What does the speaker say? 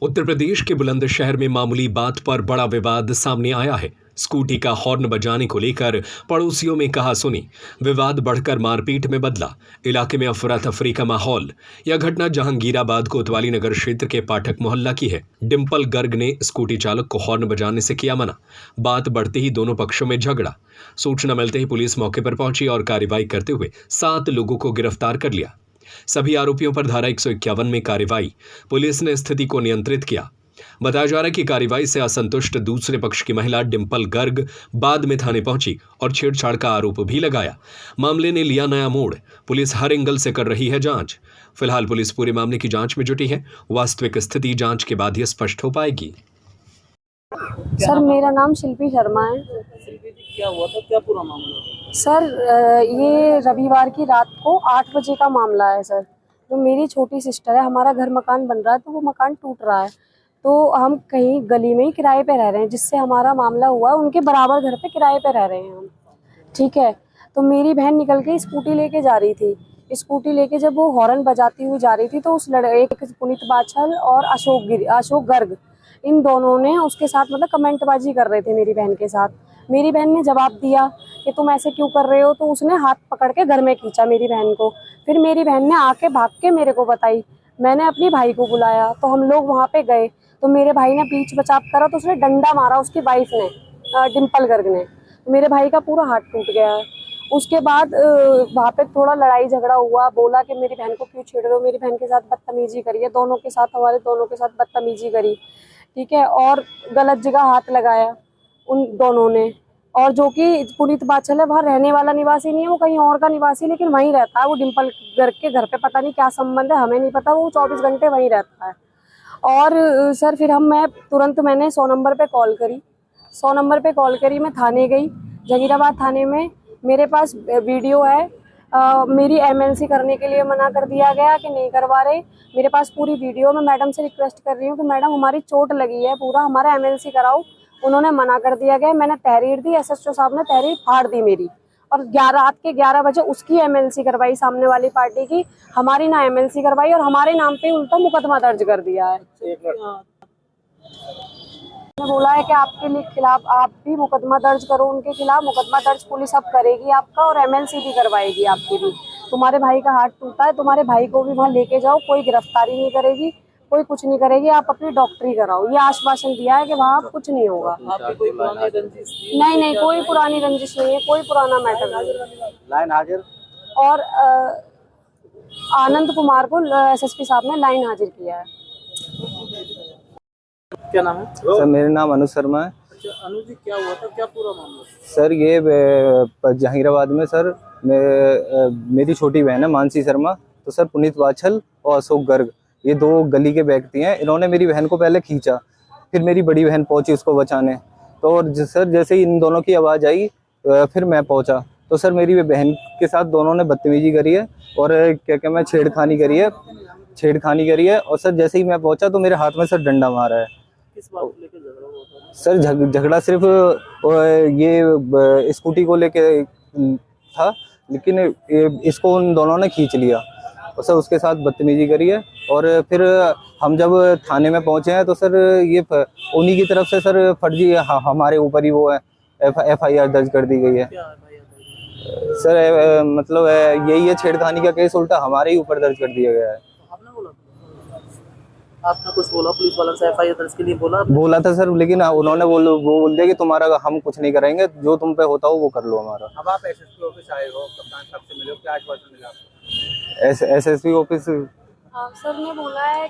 उत्तर प्रदेश के बुलंदशहर में मामूली बात पर बड़ा विवाद सामने आया है। स्कूटी का हॉर्न बजाने को लेकर पड़ोसियों में कहासुनी, विवाद बढ़कर मारपीट में बदला। इलाके में अफरा तफरी का माहौल। यह घटना जहांगीराबाद कोतवाली नगर क्षेत्र के पाठक मोहल्ला की है। डिंपल गर्ग ने स्कूटी चालक को हॉर्न बजाने से किया मना। बात बढ़ते ही दोनों पक्षों में झगड़ा। सूचना मिलते ही पुलिस मौके पर पहुंची और कार्रवाई करते हुए 7 लोगों को गिरफ्तार कर लिया। सभी आरोपियों पर धारा 151 में कार्रवाई। पुलिस ने स्थिति को नियंत्रित किया। बताया जा रहा है कि कार्रवाई से असंतुष्ट दूसरे पक्ष की महिला डिंपल गर्ग बाद में थाने पहुंची और छेड़छाड़ का आरोप भी लगाया। मामले ने लिया नया मोड़। पुलिस हर एंगल से कर रही है जांच। फिलहाल पुलिस पूरे मामले की जांच में जुटी है। वास्तविक स्थिति जांच के बाद ही स्पष्ट हो पाएगी। सर, मेरा नाम शिल्पी शर्मा है। शिल्पी जी, क्या हुआ था? क्या पूरा मामला? सर, ये रविवार की रात को 8 बजे का मामला है। सर, जो मेरी छोटी सिस्टर है, हमारा घर मकान बन रहा है तो वो मकान टूट रहा है, तो हम कहीं गली में ही किराए पे रह रहे हैं, जिससे हमारा मामला हुआ। उनके बराबर घर पे किराए पे रह रहे हैं हम, ठीक है। तो मेरी बहन निकल के स्कूटी लेके जा रही थी। स्कूटी लेके जब वो हॉर्न बजाती हुई जा रही थी तो उस एक पुनीत बाछल और अशोक गर्ग, इन दोनों ने उसके साथ मतलब कमेंटबाजी कर रहे थे मेरी बहन के साथ। मेरी बहन ने जवाब दिया कि तुम ऐसे क्यों कर रहे हो, तो उसने हाथ पकड़ के घर में खींचा मेरी बहन को। फिर मेरी बहन ने आके भाग के मेरे को बताई। मैंने अपनी भाई को बुलाया तो हम लोग वहाँ पे गए, तो मेरे भाई ने बीच बचाव करा तो उसने डंडा मारा उसकी वाइफ ने, डिंपल गर्ग ने। मेरे भाई का पूरा हाथ टूट गया है। उसके बाद वहाँ पे थोड़ा लड़ाई झगड़ा हुआ। बोला कि मेरी बहन को क्यों छेड़ रहे हो, मेरी बहन के साथ बदतमीजी करी है, दोनों के साथ, हमारे दोनों के साथ बदतमीजी करी, ठीक है। और गलत जगह हाथ लगाया उन दोनों ने। और जो कि पुनीत बाछल है, वहाँ रहने वाला निवासी नहीं है, वो कहीं और का निवासी, लेकिन वहीं रहता है। वो डिंपल गर्ग के घर पे पता नहीं क्या संबंध है, हमें नहीं पता, वो 24 घंटे वहीं रहता है। और सर, फिर मैंने 100 नंबर पे कॉल करी। 100 नंबर पे कॉल करी, मैं थाने गई, जहांगीराबाद थाने में। मेरे पास वीडियो है। मेरी एमएलसी करने के लिए मना कर दिया गया कि नहीं करवा रहे। मेरे पास पूरी वीडियो। मैं मैडम से रिक्वेस्ट कर रही हूँ कि मैडम, हमारी चोट लगी है, पूरा हमारा एमएलसी कराओ। उन्होंने मना कर दिया गया। मैंने तहरीर दी, एसएचओ साहब ने तहरीर फाड़ दी मेरी। और रात के 11 बजे उसकी एमएलसी करवाई, सामने वाली पार्टी की। हमारी ना एमएलसी करवाई और हमारे नाम पे उल्टा मुकदमा दर्ज कर दिया है। बोला है कि आपके लिए खिलाफ आप भी मुकदमा दर्ज करो, उनके खिलाफ मुकदमा दर्ज पुलिस अब करेगी आपका, और एमएलसी भी करवाएगी आपकी भी। तुम्हारे भाई का हाथ टूटा है, तुम्हारे भाई को भी वहाँ लेके जाओ, कोई गिरफ्तारी नहीं करेगी, कोई कुछ नहीं करेगी, आप अपनी डॉक्टरी कराओ। ये आश्वासन दिया है कि वहाँ कुछ नहीं होगा। कोई पुरानी रंजिश? नहीं, कोई पुरानी रंजिश नहीं है, कोई पुराना मैटर नहीं। लाइन हाजिर। और आनंद कुमार को एसएसपी साहब ने लाइन हाजिर किया है। क्या नाम है? सर, मेरा नाम अनुज शर्मा है। अच्छा, अनुज जी, क्या हुआ था? क्या पूरा मामला? सर, ये जहांगीराबाद में सर मेरी छोटी बहन है मानसी शर्मा। तो सर, पुनीत बाछल और अशोक गर्ग, ये 2 गली के व्यक्ति हैं। इन्होंने मेरी बहन को पहले खींचा, फिर मेरी बड़ी बहन पहुंची उसको बचाने। तो और सर, जैसे ही इन दोनों की आवाज़ आई, फिर मैं पहुंचा। तो सर, मेरी बहन के साथ दोनों ने बदतमीजी करी है और क्या मैं छेड़खानी करी है। और सर, जैसे ही मैं पहुंचा तो मेरे हाथ में सर डंडा मारा है। किस बात को लेकर झगड़ा हुआ था? सर, झगड़ा सिर्फ ये स्कूटी को लेके था, लेकिन इसको उन दोनों ने खींच लिया और सर उसके साथ बदतमीजी करी है। और फिर हम जब थाने में पहुंचे हैं तो सर, ये उन्हीं की तरफ से सर फर्जी हमारे ऊपर ही वो है FIR दर्ज कर दी गई है। सर, मतलब यही है, छेड़खानी का केस उल्टा हमारे ही ऊपर दर्ज कर दिया गया है। आपने कुछ बोला पुलिस वालों से? FIR दर्ज के लिए बोला था सर, लेकिन उन्होंने वो बोल दिया कि तुम्हारा हम कुछ नहीं करेंगे, जो तुम पे होता हो वो कर लो हमारा। अब आप एसएसपी ऑफिस आए हो, कप्तान साहब से मिले हो, क्या आश्वासन मिला आपको? SSP ऑफिस सर ने बोला है